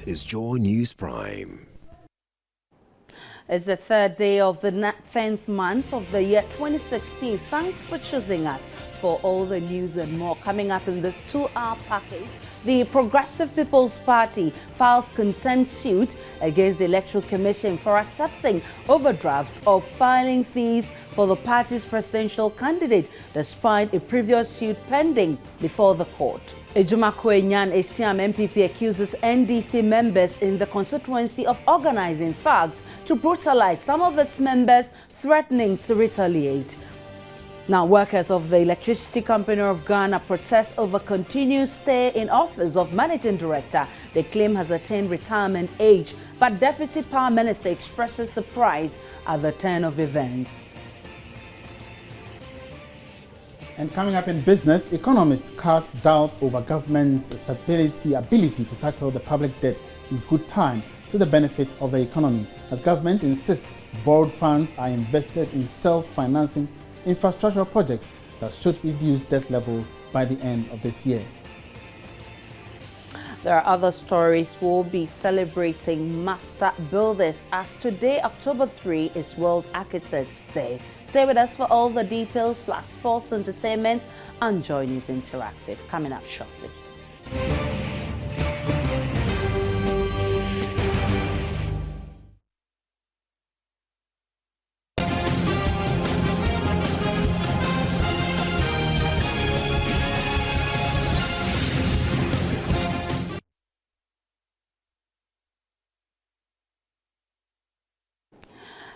is Joy News Prime. It's the third day of the 10th month of the year 2016. Thanks for choosing us for all the news and more. Coming up in this 2-hour package, the Progressive People's Party files contempt suit against the Electoral Commission for accepting overdraft of filing fees for the party's presidential candidate, despite a previous suit pending before the court. Ejumakwe Nyan Esiam MPP accuses NDC members in the constituency of organizing thugs to brutalize some of its members, threatening to retaliate. Now, workers of the Electricity Company of Ghana protest over continued stay in office of Managing Director they claim has attained retirement age, but Deputy Power Minister expresses surprise at the turn of events. And coming up in business, economists cast doubt over government's ability to tackle the public debt in good time to the benefit of the economy, as government insists borrowed funds are invested in self-financing infrastructural projects that should reduce debt levels by the end of this year. There are other stories. We'll be celebrating master builders as today, October 3, is World Architects Day. Stay with us for all the details, plus sports, entertainment, and Joy News Interactive coming up shortly.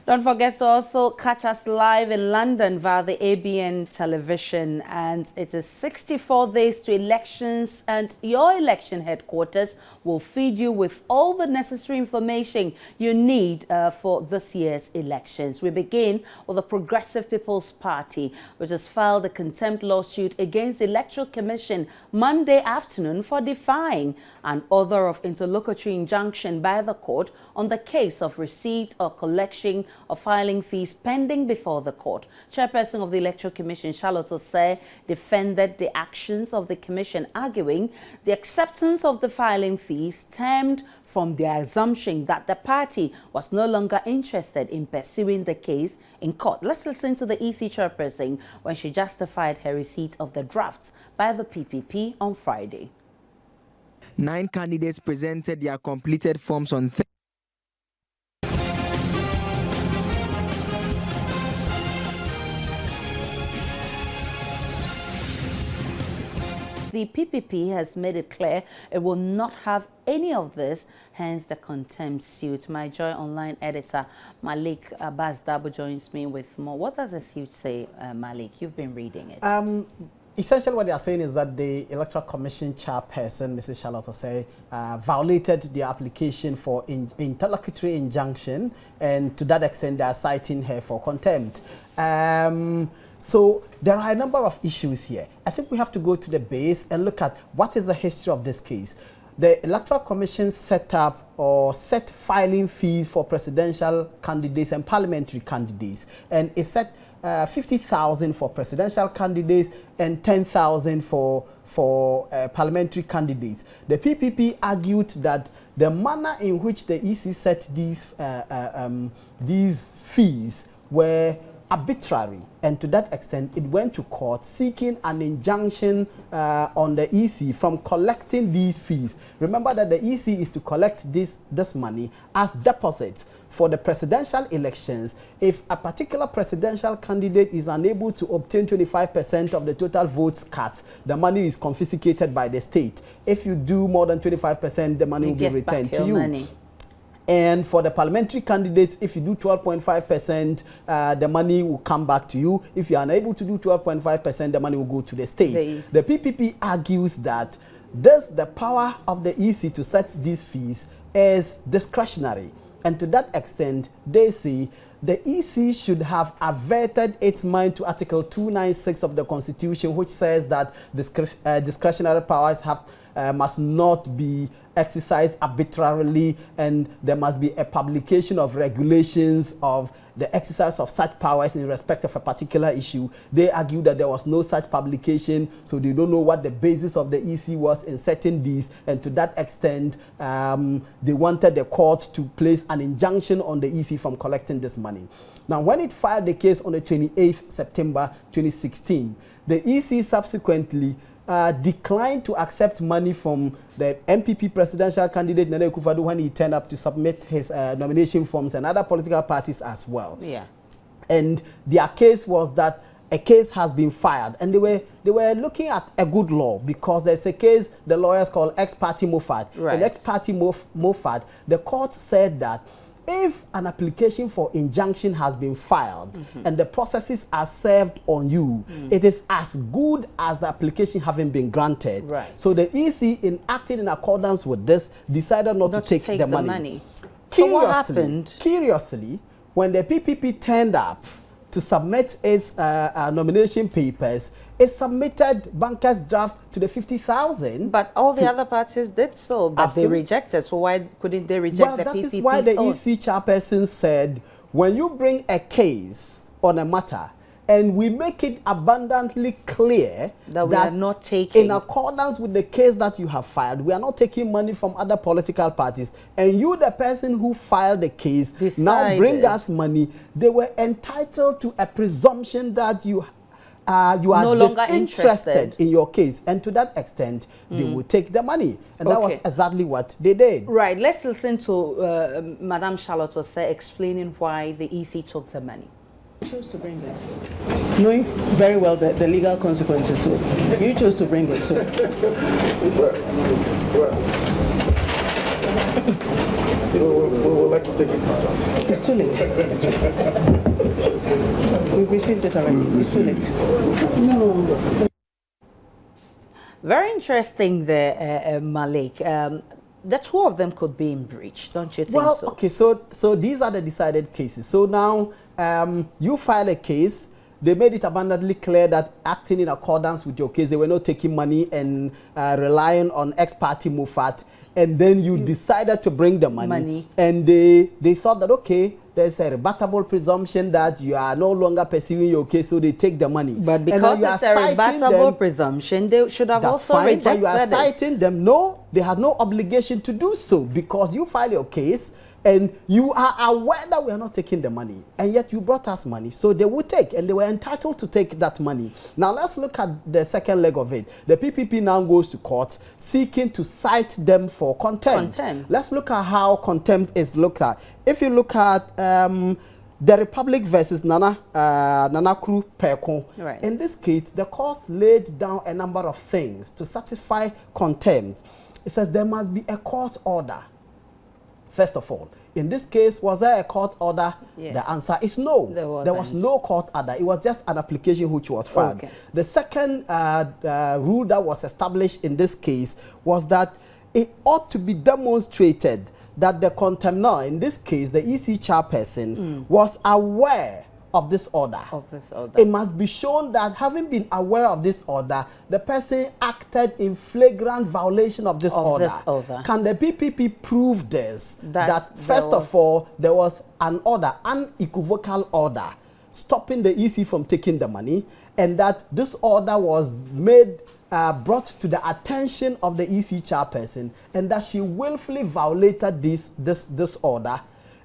Don't forget to also catch us live in London via the ABN television. And it is 64 days to elections, and your election headquarters will feed you with all the necessary information you need for this year's elections. We begin with the Progressive People's Party, which has filed a contempt lawsuit against the Electoral Commission Monday afternoon for defying an order of interlocutory injunction by the court on the case of receipt or collection of filing fees pending before the court. Chairperson of the Electoral Commission, Charlotte Osei, defended the actions of the commission, arguing the acceptance of the filing fees stemmed from the assumption that the party was no longer interested in pursuing the case in court. Let's listen to the EC chairperson when she justified her receipt of the drafts by the PPP on Friday. 9 candidates presented their completed forms on Thursday. The PPP has made it clear it will not have any of this, hence the contempt suit. My Joy Online editor, Malik Abbas-Dabo, joins me with more. What does the suit say, Malik? You've been reading it. Essentially, what they are saying is that the Electoral Commission chairperson, Mrs. Charlotte Osei, violated the application for interlocutory injunction, and to that extent, they are citing her for contempt. So there are a number of issues here. I think we have to go to the base and look at what is the history of this case. The Electoral Commission set filing fees for presidential candidates and parliamentary candidates, and it set 50,000 for presidential candidates and 10,000 for parliamentary candidates. The PPP argued that the manner in which the EC set these fees were arbitrary, and to that extent it went to court seeking an injunction on the EC from collecting these fees. Remember that the EC is to collect this money as deposits for the presidential elections. If a particular presidential candidate is unable to obtain 25% of the total votes cast, the money is confiscated by the state. If you do more than 25%, the money will be returned to you. Money. And for the parliamentary candidates, if you do 12.5%, the money will come back to you. If you are unable to do 12.5%, the money will go to the state. The PPP argues that the power of the EC to set these fees is discretionary. And to that extent, they say the EC should have averted its mind to Article 296 of the Constitution, which says that discretionary powers must not be exercised arbitrarily, and there must be a publication of regulations of the exercise of such powers in respect of a particular issue. They argue that there was no such publication, so they don't know what the basis of the EC was in setting these, and to that extent, they wanted the court to place an injunction on the EC from collecting this money. Now, when it filed the case on the 28th September 2016, the EC subsequently declined to accept money from the MPP presidential candidate Nana Akufo-Addo when he turned up to submit his nomination forms, and other political parties as well. Yeah. And their case was that a case has been filed, and they were looking at a good law, because there's a case the lawyers call ex parte Moffat. Right. And ex parte Moffat, the court said that if an application for injunction has been filed and the processes are served on you, it is as good as the application having been granted. Right. So the EC, in acting in accordance with this, decided not to take the money. So what happened? Curiously, when the PPP turned up to submit its nomination papers, it submitted banker's draft to the 50,000. But all the other parties did so, but they rejected. So why couldn't they reject the PPP's That is why the EC chairperson said, when you bring a case on a matter and we make it abundantly clear that we are not taking, in accordance with the case that you have filed, we are not taking money from other political parties, and you, the person who filed the case, now bring us money, they were entitled to a presumption that you are no longer interested in your case, and to that extent, they will take the money. And that was exactly what they did. Right. Let's listen to Madame Charlotte Osei explaining why the EC took the money. You chose to bring it, knowing very well the legal consequences. So you chose to bring it. So we would like to take it. It's too late. We've received it already. It's too late. Very interesting there, Malik. The two of them could be in breach, don't you think so? Okay, so these are the decided cases. So now you file a case. They made it abundantly clear that acting in accordance with your case, they were not taking money and relying on ex parte Moffat. And then you decided to bring the money. And they thought that, okay, there's a rebuttable presumption that you are no longer pursuing your case, so they take the money. But because it's a rebuttable presumption, they should have also rejected it. But you are citing them. No, they had no obligation to do so, because you file your case and you are aware that we are not taking the money, and yet you brought us money, so they would take, and they were entitled to take that money. Now let's look at the second leg of it. The PPP now goes to court seeking to cite them for contempt. Let's look at how contempt is looked at. If you look at the Republic versus Nana Kuru Peko, right. In this case, the court laid down a number of things to satisfy contempt. It says there must be a court order. First of all, in this case, was there a court order? Yeah. The answer is no. There was no court order. It was just an application which was filed. Okay. The second rule that was established in this case was that it ought to be demonstrated that the contemnor, in this case, the EC chairperson, was aware of this order. It must be shown that, having been aware of this order, the person acted in flagrant violation of this order. Can the PPP prove this? That first of all, there was an order, an unequivocal order, stopping the EC from taking the money, and that this order was made brought to the attention of the EC chairperson, and that she willfully violated this order.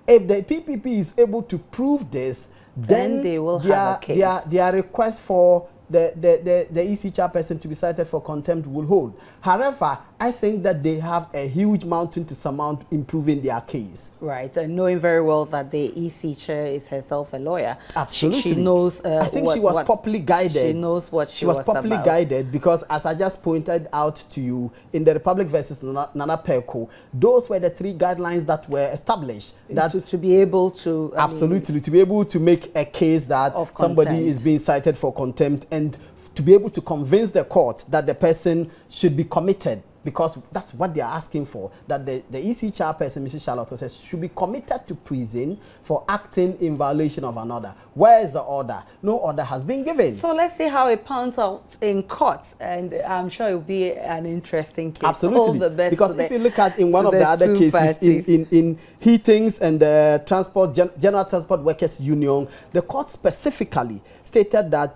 If the PPP is able to prove this, then they will have a case. Their request for the EC chairperson to be cited for contempt will hold. However, I think that they have a huge mountain to surmount in proving their case. Right, and knowing very well that the EC chair is herself a lawyer. Absolutely. She knows I think she was properly guided. She knows what she was properly guided, because, as I just pointed out to you, in the Republic versus Nana Peko, those were the three guidelines that were established. That to be able to... Absolutely, to be able to make a case that somebody is being cited for contempt, and to be able to convince the court that the person should be committed because that's what they are asking for, that the EC chairperson, Mrs. Charlotte, says should be committed to prison for acting in violation of an order. Where is the order? No order has been given. So let's see how it pans out in court, and I'm sure it will be an interesting case. Absolutely. All the best because if you look at in one of the other cases, in Heatings and the General Transport Workers Union, the court specifically stated that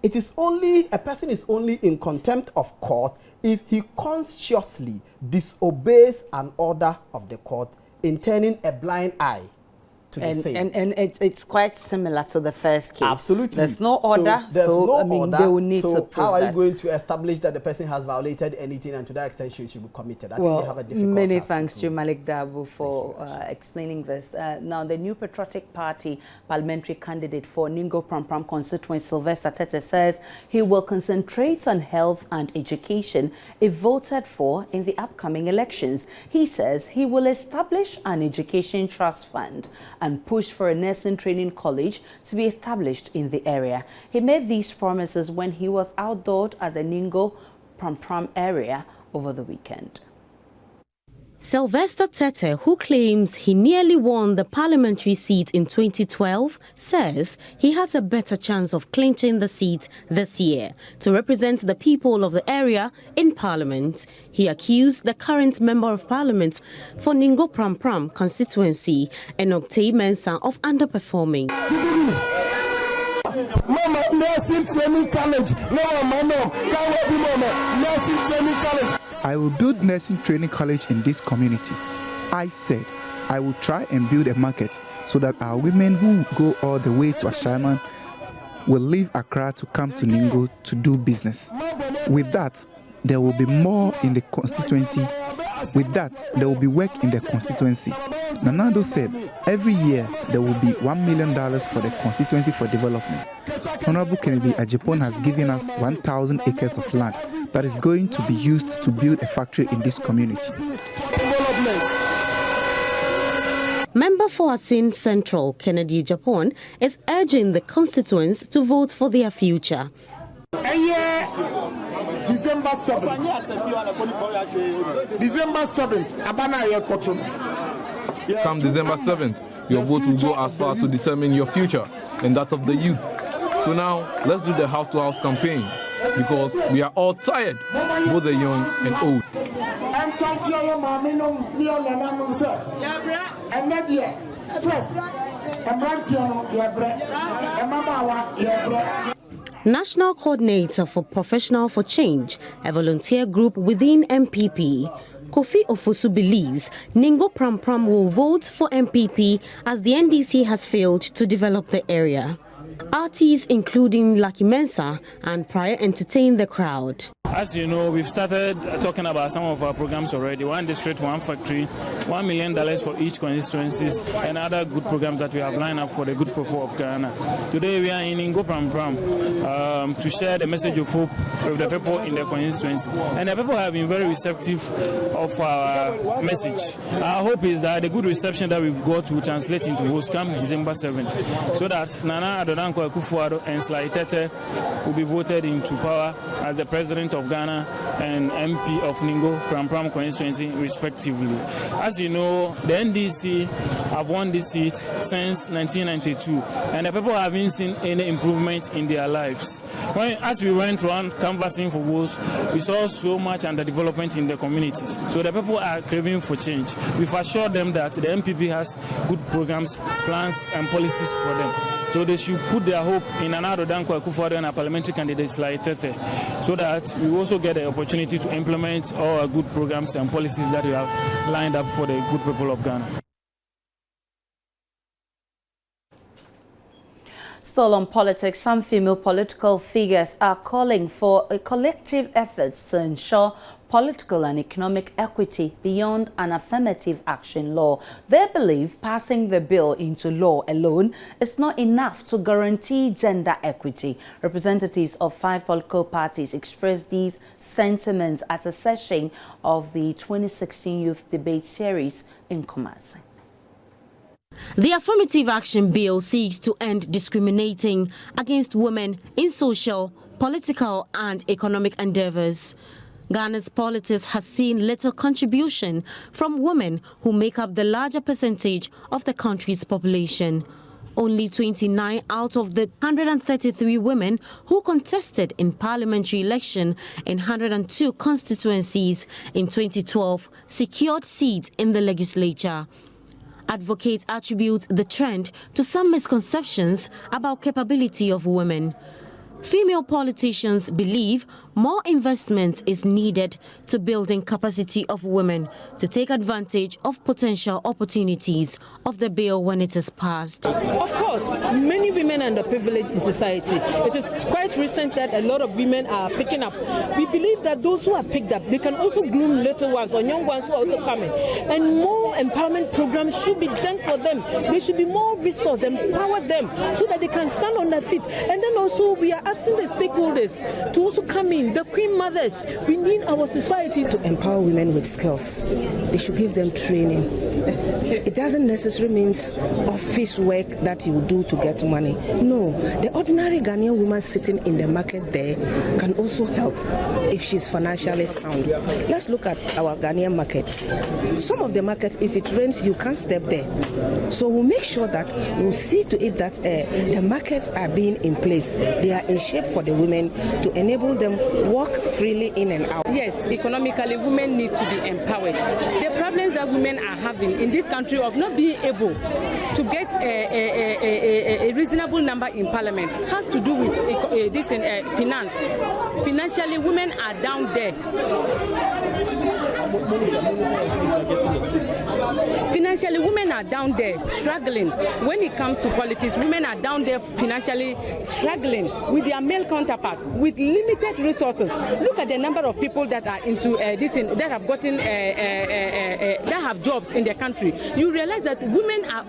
it is only, a person is only in contempt of court if he consciously disobeys an order of the court in turning a blind eye to the same. And it's quite similar to the first case. Absolutely. There's no order, so I mean, they will need to prove how are that. you going to establish that the person has violated anything, and to that extent she should be committed? I well, think we have a difficult many task thanks to to Malik Dabu for explaining this. Now, the New Patriotic Party parliamentary candidate for Ningo Prampram constituency, Sylvester Tete, says he will concentrate on health and education if voted for in the upcoming elections. He says he will establish an education trust fund and push for a nursing training college to be established in the area. He made these promises when he was outdoored at the Ningo Prampram area over the weekend. Sylvester Tete, who claims he nearly won the parliamentary seat in 2012, says he has a better chance of clinching the seat this year to represent the people of the area in parliament. He accused the current member of parliament for Ningo Prampram constituency, Enoch Mensah, of underperforming. Mama, nursing training college. Nursing training college. I will build nursing training college in this community. I said I will try and build a market so that our women who go all the way to Ashaiman will leave Accra to come to Ningo to do business. With that, there will be more in the constituency. With that, there will be work in the constituency. Nana Addo said every year there will be $1 million for the constituency for development. Honorable Kennedy Agyapong has given us 1,000 acres of land that is going to be used to build a factory in this community. Member for Asin Central, Kennedy Agyapong, is urging the constituents to vote for their future. December 7th. December 7th. Come December 7th, your vote will go as far to determine your future and that of the youth. So now, let's do the house-to-house campaign because we are all tired, both the young and old. National Coordinator for Professional for Change, a volunteer group within MPP, Kofi Ofosu believes Ningo Prampram will vote for MPP as the NDC has failed to develop the area. Artists including Lucky Mensah and Prior entertained the crowd. As you know, we've started talking about some of our programs already. One district, one factory, $1 million for each constituencies, and other good programs that we have lined up for the good people of Ghana. Today we are in Ningo Prampram to share the message of hope with the people in the constituency. And the people have been very receptive of our message. Our hope is that the good reception that we've got will translate into votes come December 7th, so that Nana Addo Dankwa Akufo-Addo and Sly Tete will be voted into power as the president of Ghana and MP of Ningo Prampram constituency respectively. As you know, the NDC have won this seat since 1992 and the people haven't seen any improvement in their lives. As we went around canvassing for votes, we saw so much underdevelopment in the communities. So the people are craving for change. We've assured them that the MPP has good programs, plans and policies for them. So they should put their hope in Nana Addo Dankwa Akufo-Addo and our parliamentary candidates like Tete, so that we also get the opportunity to implement all our good programs and policies that we have lined up for the good people of Ghana. Still on politics, some female political figures are calling for a collective efforts to ensure political and economic equity beyond an affirmative action law. They believe passing the bill into law alone is not enough to guarantee gender equity. Representatives of 5 political parties expressed these sentiments at a session of the 2016 Youth Debate Series in Kumasi. The Affirmative Action Bill seeks to end discriminating against women in social, political and economic endeavors. Ghana's politics has seen little contribution from women who make up the larger percentage of the country's population. Only 29 out of the 133 women who contested in parliamentary election in 102 constituencies in 2012 secured seats in the legislature. Advocates attribute the trend to some misconceptions about capability of women. Female politicians believe more investment is needed to building capacity of women to take advantage of potential opportunities of the bill when it is passed. Of course, many women are underprivileged in society. It is quite recent that a lot of women are picking up. We believe that those who are picked up, they can also groom little ones or young ones who are also coming. And more empowerment programs should be done for them. There should be more resources, empower them so that they can stand on their feet. And then also we are asking the stakeholders to also come in, the queen mothers. We need our society to empower women with skills. They should give them training. It doesn't necessarily mean office work that you do to get money. No, the ordinary Ghanaian woman sitting in the market there can also help if she's financially sound. Let's look at our Ghanaian markets. Some of the markets, if it rains, you can't step there. So we'll make sure that we'll see to it that the markets are being in place. They are in shape for the women to enable them walk freely in and out. Yes, economically, women need to be empowered. The problems that women are having in this country of not being able to get a reasonable number in parliament has to do with this in finance. Financially, women are down there. Financially, women are down there struggling. When it comes to politics, women are down there financially struggling with their male counterparts with limited resources. Look at the number of people that are into that have gotten that have jobs in the country. You realize that women are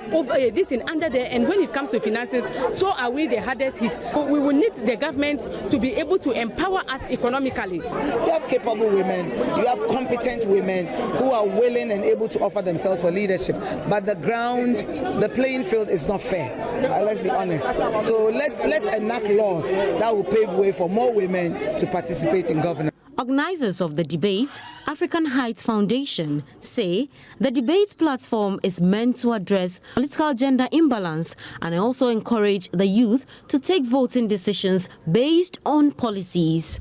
under there, and when it comes to finances, so are we the hardest hit. We will need the government to be able to empower us economically. You have capable women, you have competent women who are willing and able to offer themselves for leadership, but the playing field is not fair. Let's be honest. So let's enact laws that will pave way for more women to participate in governance. Organizers of the debate, African Heights Foundation, say the debate platform is meant to address political gender imbalance and also encourage the youth to take voting decisions based on policies.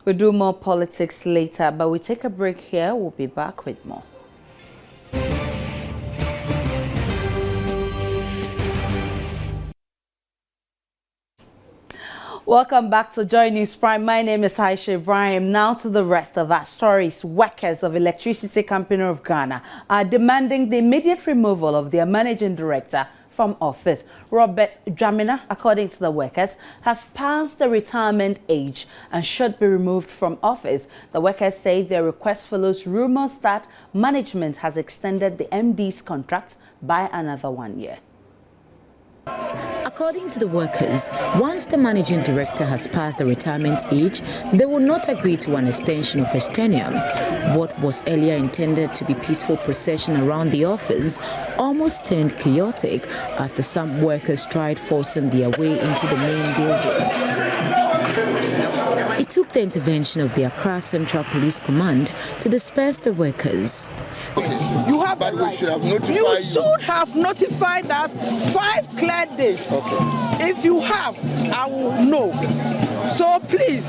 We'll do more politics later, but we take a break here. We'll be back with more. Welcome back to Joy News Prime. My name is Aisha Ibrahim. Now to the rest of our stories. Workers of Electricity Company of Ghana are demanding the immediate removal of their managing director from office. Robert Dwamena, according to the workers, has passed the retirement age and should be removed from office. The workers say their request follows rumors that management has extended the MD's contract by another 1 year. According to the workers, once the managing director has passed the retirement age, they will not agree to an extension of his tenure. What was earlier intended to be peaceful procession around the office almost turned chaotic after some workers tried forcing their way into the main building. It took the intervention of the Accra Central Police Command to disperse the workers. You have but we should have notified you should have notified us 5 clear days. Okay. If you have, I will know. So please,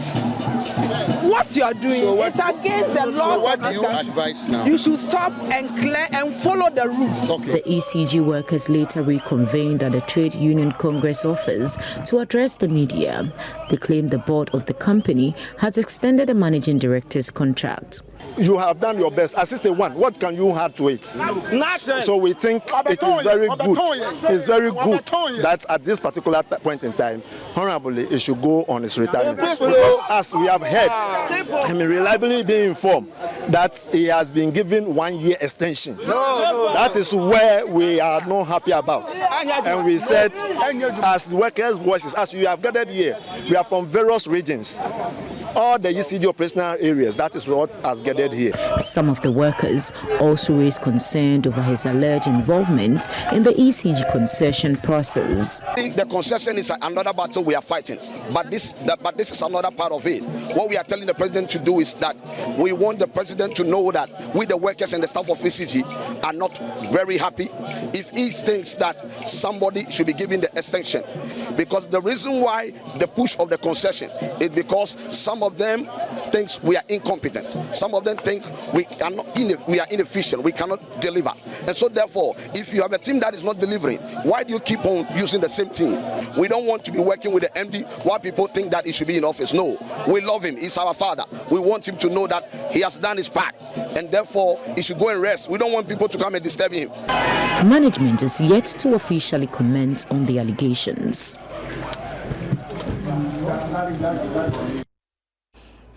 what you are doing is against the law. So what do you advise now? You should stop and clear and follow the rules. Okay. The ECG workers later reconvened at the Trade Union Congress office to address the media. They claim the board of the company has extended the managing director's contract. You have done your best. Assistant one, what can you add to it? Nothing. So we think it is very good. It's very good that at this particular point in time, honorably, it should go on its retirement. Because as we have heard, reliably being informed that he has been given 1 year extension. That is where we are not happy about. And we said, as the workers' voices, as we have gathered here, we are from various regions. all the ECG operational areas. That is what has gathered here. Some of the workers also raised concern over his alleged involvement in the ECG concession process. The concession is another battle we are fighting, but this is another part of it. What we are telling the president to do is that we want the president to know that we, the workers and the staff of ECG, are not very happy if he thinks that somebody should be given the extension, because the reason why the push of the concession is because some of them think we are incompetent, some of them think we are inefficient, we cannot deliver, and so therefore if you have a team that is not delivering, why do you keep on using the same team? We don't want to be working with the MD while people think that he should be in office. No, we love him, he's our father. We want him to know that he has done his part and therefore he should go and rest. We don't want people to come and disturb him. Management is yet to officially comment on the allegations.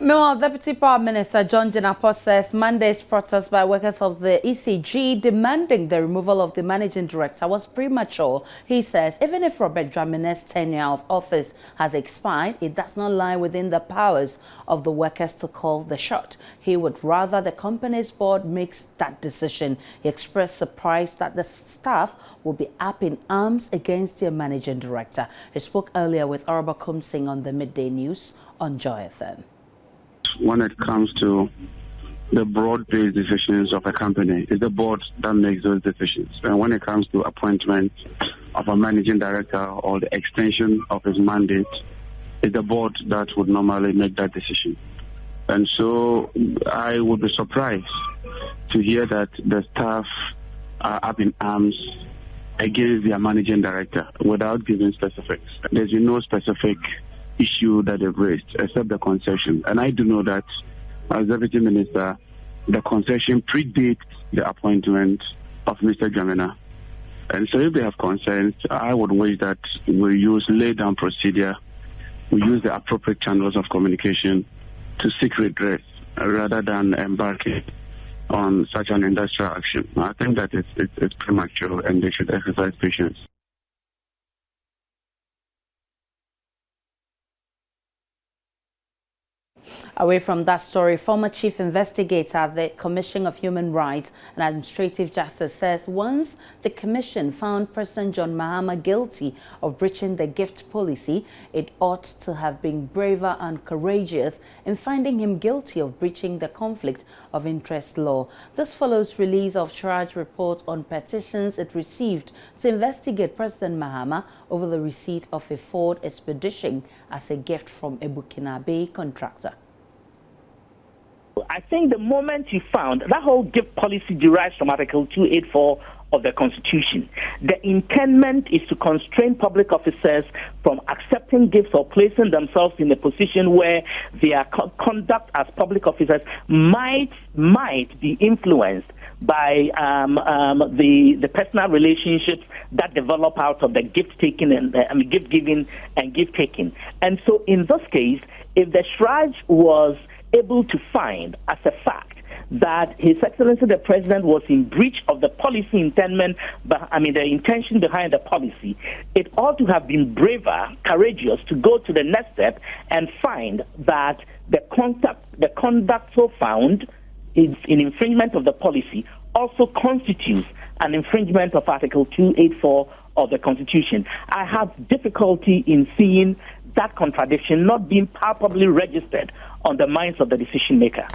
Meanwhile, Deputy Prime Minister John Jinapor says Monday's protest by workers of the ECG demanding the removal of the managing director was premature. He says even if Robert Dramine's tenure of office has expired, it does not lie within the powers of the workers to call the shot. He would rather the company's board makes that decision. He expressed surprise that the staff will be up in arms against their managing director. He spoke earlier with Arabakum Singh on the Midday News on Joy FM. When it comes to the broad-based decisions of a company, it's the board that makes those decisions. And when it comes to appointment of a managing director or the extension of his mandate, it's the board that would normally make that decision. And so I would be surprised to hear that the staff are up in arms against their managing director without giving specifics. There's no specific issue that they've raised, except the concession. And I do know that, as Deputy Minister, the concession predates the appointment of Mr. Dramina. And so if they have concerns, I would wish that we use lay-down procedure, we use the appropriate channels of communication to seek redress rather than embarking on such an industrial action. I think that it's premature and they should exercise patience. Away from that story, former chief investigator at the Commission of Human Rights and Administrative Justice says once the commission found President John Mahama guilty of breaching the gift policy, it ought to have been braver and courageous in finding him guilty of breaching the conflict of interest law. This follows release of charge report on petitions it received to investigate President Mahama over the receipt of a Ford Expedition as a gift from a Burkinabe contractor. I think the moment you found that whole gift policy derives from Article 284 of the Constitution. The intendment is to constrain public officers from accepting gifts or placing themselves in a position where their conduct as public officers might be influenced by the personal relationships that develop out of the gift taking and gift giving and gift taking. And so in this case, if the Shraj was able to find as a fact that His Excellency the President was in breach of the policy intendment, the intention behind the policy, it ought to have been braver, courageous to go to the next step and find that the conduct so found is in infringement of the policy also constitutes an infringement of Article 284 of the Constitution. I have difficulty in seeing that contradiction not being palpably registered on the minds of the decision maker.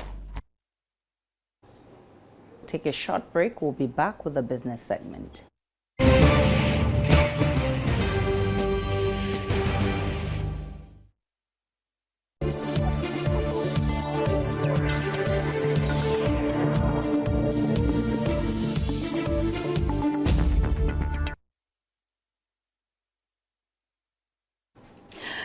Take a short break. We'll be back with the business segment.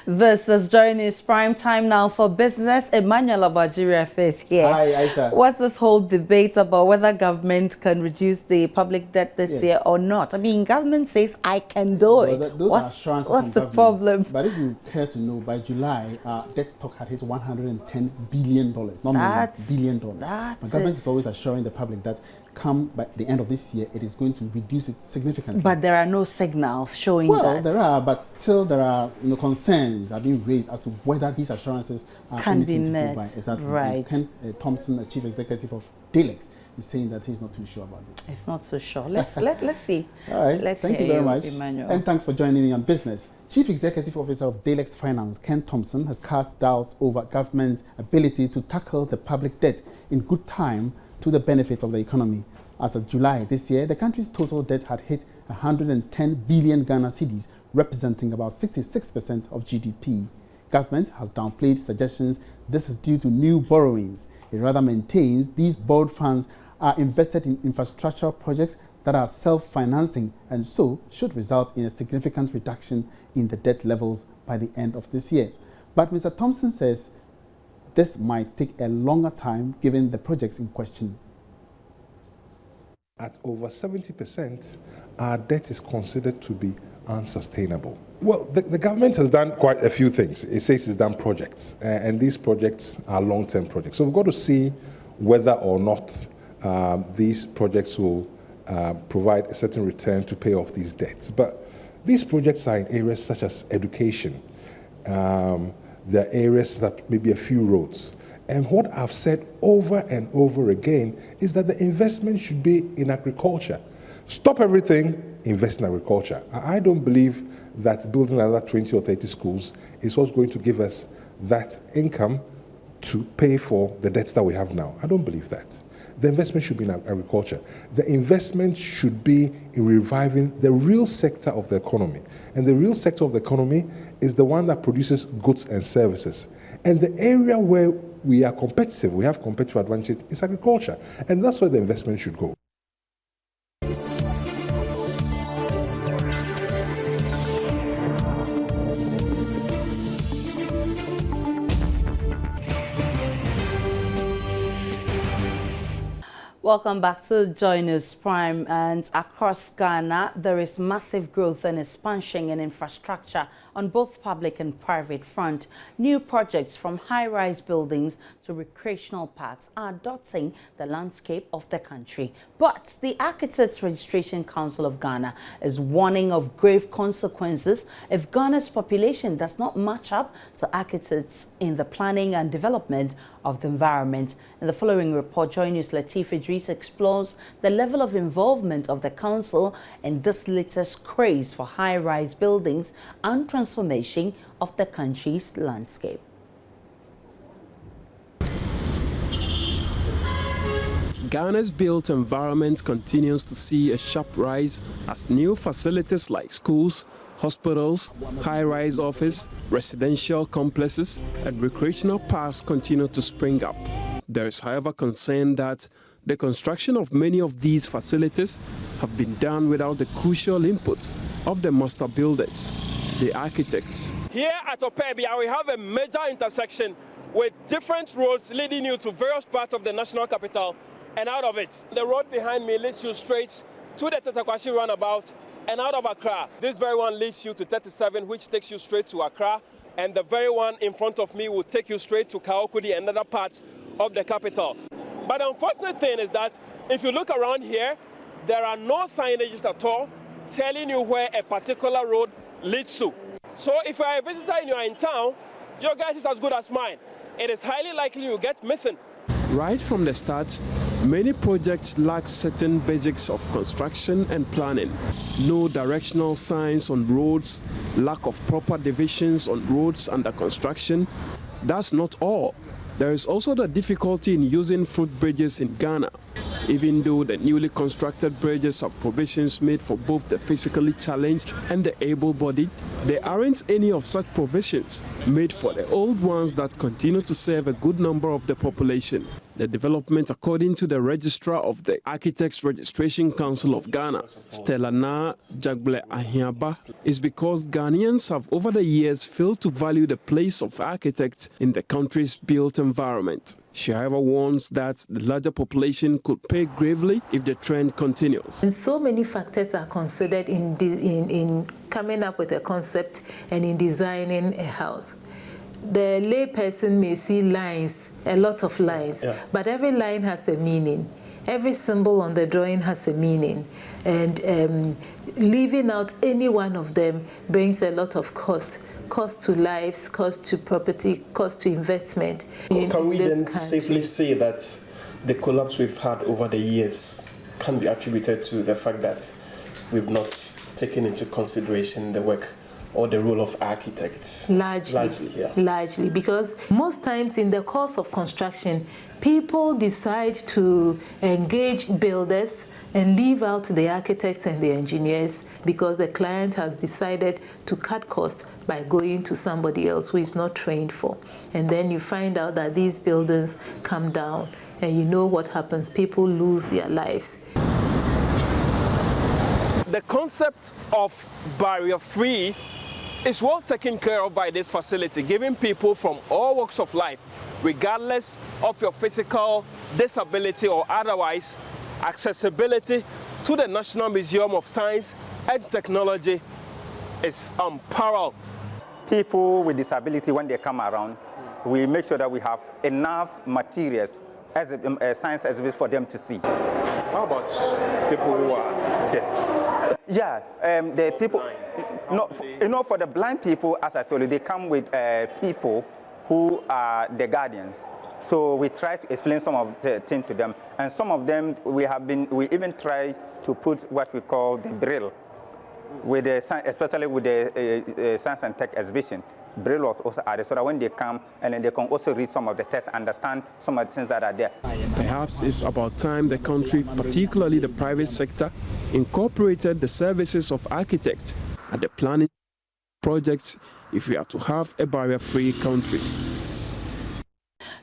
This is Joy News Prime Time now for business. Emmanuel Abajiri is here. Hi, Aisha. What's this whole debate about whether government can reduce the public debt this year or not? I mean, government says I can do it. Those are assurances what's the problem? But if you care to know, by July, debt stock had hit $110 billion, not million, $1 billion. The government is always assuring the public that come by the end of this year, it is going to reduce it significantly. But there are no signals showing that. Well, there are, but still there are concerns are being raised as to whether these assurances can be met. Exactly. Right. Ken Thompson, the chief executive of Delex, is saying that he's not too sure about this. It's not so sure. Let's see. All right. Let's Thank you very much, Emmanuel. and thanks for joining me on Business. Chief Executive Officer of Delex Finance, Ken Thompson, has cast doubts over government's ability to tackle the public debt in good time to the benefit of the economy. As of July this year, the country's total debt had hit 110 billion Ghana cedis, representing about 66% of GDP. Government has downplayed suggestions this is due to new borrowings. It rather maintains these borrowed funds are invested in infrastructural projects that are self-financing and so should result in a significant reduction in the debt levels by the end of this year. But Mr. Thompson says this might take a longer time given the projects in question. At over 70%, our debt is considered to be unsustainable. Well, the government has done quite a few things. It says it's done projects, and these projects are long-term projects. So we've got to see whether or not these projects will provide a certain return to pay off these debts. But these projects are in areas such as education. There are areas that maybe a few roads. And what I've said over and over again is that the investment should be in agriculture. Stop everything, invest in agriculture. I don't believe that building another 20 or 30 schools is what's going to give us that income to pay for the debts that we have now. I don't believe that. The investment should be in agriculture. The investment should be in reviving the real sector of the economy. And the real sector of the economy is the one that produces goods and services. And the area where we are competitive, we have competitive advantage, is agriculture. And that's where the investment should go. Welcome back to Joy News Prime. And across Ghana, there is massive growth and expansion in infrastructure on both public and private front. New projects from high-rise buildings to recreational parks are dotting the landscape of the country. But the Architects Registration Council of Ghana is warning of grave consequences if Ghana's population does not match up to architects in the planning and development of the environment. In the following report, Joy News' Latif Idris explores the level of involvement of the council in this latest craze for high-rise buildings and transformation of the country's landscape. Ghana's built environment continues to see a sharp rise as new facilities like schools, hospitals, high-rise office, residential complexes, and recreational parks continue to spring up. There is, however, concern that the construction of many of these facilities have been done without the crucial input of the master builders, the architects. Here at Opebia, we have a major intersection with different roads leading you to various parts of the national capital and out of it. The road behind me leads you straight to the Tetakwashi roundabout and out of Accra. This very one leads you to 37, which takes you straight to Accra, and the very one in front of me will take you straight to Kaokudi and other parts of the capital. But the unfortunate thing is that if you look around here, there are no signages at all telling you where a particular road leads to. So if you are a visitor and you are in town, your guess is as good as mine. It is highly likely you get missing. Right from the start, many projects lack certain basics of construction and planning. No directional signs on roads, lack of proper divisions on roads under construction. That's not all. There is also the difficulty in using footbridges in Ghana. Even though the newly constructed bridges have provisions made for both the physically challenged and the able-bodied, there aren't any of such provisions made for the old ones that continue to serve a good number of the population. The development, according to the registrar of the Architects Registration Council of Ghana, Stella Na Jagbele Ahiaba, is because Ghanaians have over the years failed to value the place of architects in the country's built environment. She, however, warns that the larger population could pay gravely if the trend continues. And so many factors are considered in coming up with a concept and in designing a house. The lay person may see lines, a lot of lines, but every line has a meaning. Every symbol on the drawing has a meaning, and leaving out any one of them brings a lot of cost to lives, cost to property, cost to investment. Can we then safely say that the collapse we've had over the years can be attributed to the fact that we've not taken into consideration the work or the role of architects? Largely, because most times in the course of construction, people decide to engage builders and leave out the architects and the engineers because the client has decided to cut costs by going to somebody else who is not trained for. And then you find out that these buildings come down, and you know what happens. People lose their lives. The concept of barrier-free is well taken care of by this facility, giving people from all walks of life, regardless of your physical disability or otherwise, accessibility to the National Museum of Science and Technology is unparalleled. People with disability, when they come around, we make sure that we have enough materials as science exhibits for them to see. How about people who are deaf? Yeah, the people, no, for the blind people, as I told you, they come with people who are the guardians. So we try to explain some of the things to them, and some of them we even try to put what we call the Braille, with the, especially with the Science and Tech exhibition. Braille was also added so that when they come, and then they can also read some of the text, understand some of the things that are there. Perhaps it's about time the country, particularly the private sector, incorporated the services of architects at the planning projects if we are to have a barrier-free country.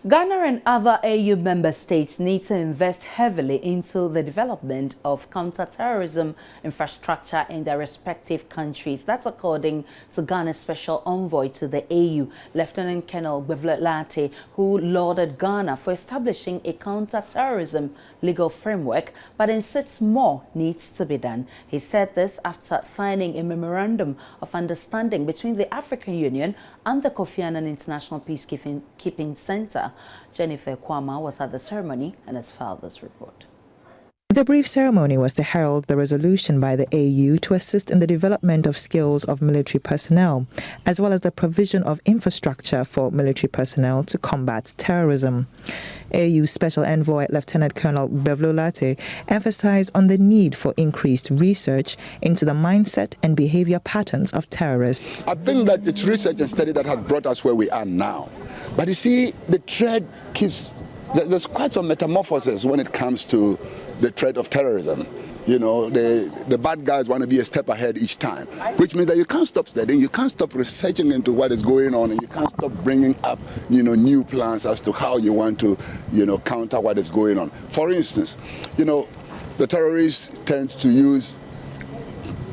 Ghana and other AU member states need to invest heavily into the development of counter-terrorism infrastructure in their respective countries. That's according to Ghana's Special Envoy to the AU, Lieutenant Colonel Gbevlo Lartey, who lauded Ghana for establishing a counter-terrorism legal framework, but insists more needs to be done. He said this after signing a memorandum of understanding between the African Union and the Kofi Annan International Peacekeeping Center. Jennifer Kwama was at the ceremony and has filed this report. The brief ceremony was to herald the resolution by the AU to assist in the development of skills of military personnel, as well as the provision of infrastructure for military personnel to combat terrorism. AU Special Envoy Lieutenant Colonel Gbevlo Lartey emphasized on the need for increased research into the mindset and behavior patterns of terrorists. I think that it's research and study that has brought us where we are now. But you see, the threat keeps, there's quite some metamorphosis when it comes to the threat of terrorism. You know, the bad guys want to be a step ahead each time, which means that you can't stop studying, you can't stop researching into what is going on, and you can't stop bringing up, you know, new plans as to how you want to, you know, counter what is going on. For instance, you know, the terrorists tend to use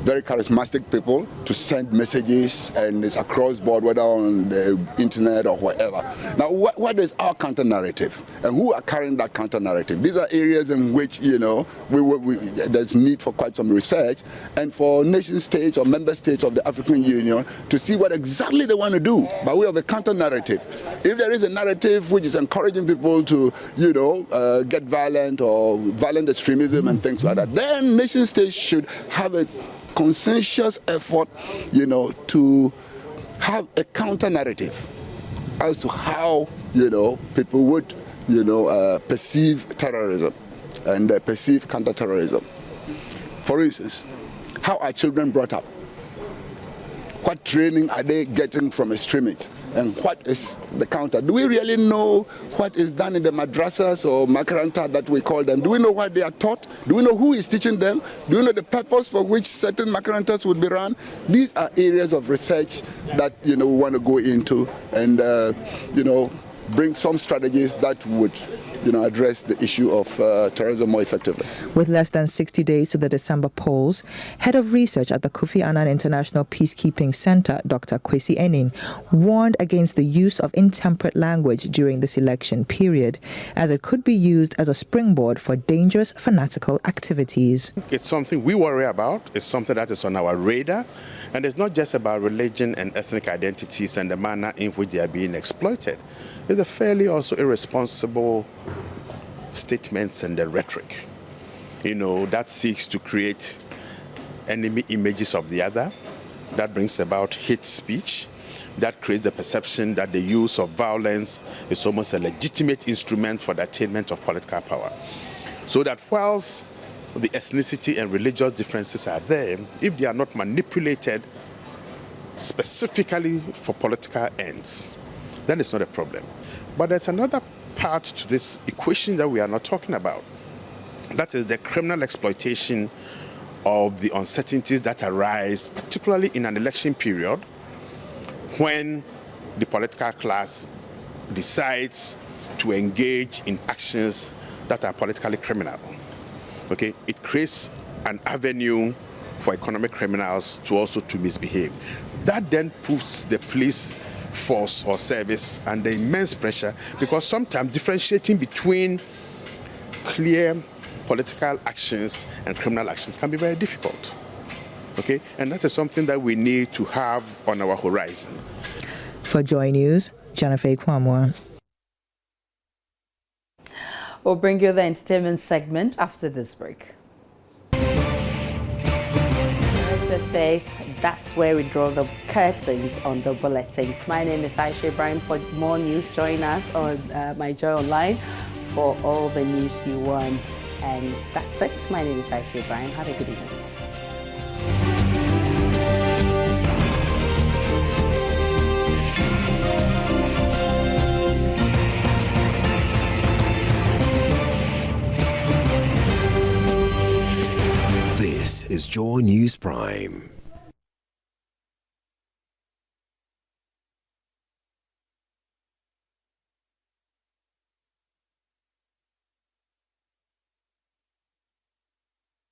very charismatic people to send messages, and it's across board, whether on the internet or whatever. Now, what is our counter narrative, and who are carrying that counter narrative? These are areas in which, you know, there's need for quite some research, and for nation states or member states of the African Union to see what exactly they want to do by way of a counter narrative. If there is a narrative which is encouraging people to, you know, get violent or violent extremism and things like that, then nation states should have a consensus effort, you know, to have a counter narrative as to how, you know, people would, you know, perceive terrorism and perceive counter-terrorism. For instance, how are children brought up? What training are they getting from extremists? And what is the counter? Do we really know what is done in the madrasas or makaranta that we call them? Do we know what they are taught? Do we know who is teaching them? Do we know the purpose for which certain makarantas would be run? These are areas of research that, you know, we want to go into and, you know, bring some strategies that would, you know, address the issue of terrorism more effectively. With less than 60 days to the December polls, Head of Research at the Kofi Annan International Peacekeeping Center, Dr. Kwesi Enin, warned against the use of intemperate language during this election period, as it could be used as a springboard for dangerous fanatical activities. It's something we worry about. It's something that is on our radar. And it's not just about religion and ethnic identities and the manner in which they are being exploited. It's a fairly also irresponsible statements and the rhetoric, that seeks to create enemy images of the other, that brings about hate speech, that creates the perception that the use of violence is almost a legitimate instrument for the attainment of political power. So that whilst the ethnicity and religious differences are there, if they are not manipulated specifically for political ends, then it's not a problem. But there's another part to this equation that we are not talking about. That is the criminal exploitation of the uncertainties that arise, particularly in an election period, when the political class decides to engage in actions that are politically criminal. Okay, it creates an avenue for economic criminals to misbehave. That then puts the police force or service under immense pressure, because sometimes differentiating between clear political actions and criminal actions can be very difficult. Okay, and that is something that we need to have on our horizon. For Joy News, Jennifer Kwamwa. We'll bring you the entertainment segment after this break. Says that's where we draw the curtains on the bulletins. My name is Aisha Ibrahim. For more news, join us on My Joy Online for all the news you want. And that's it. My name is Aisha Ibrahim. Have a good evening. This is Joy News Prime.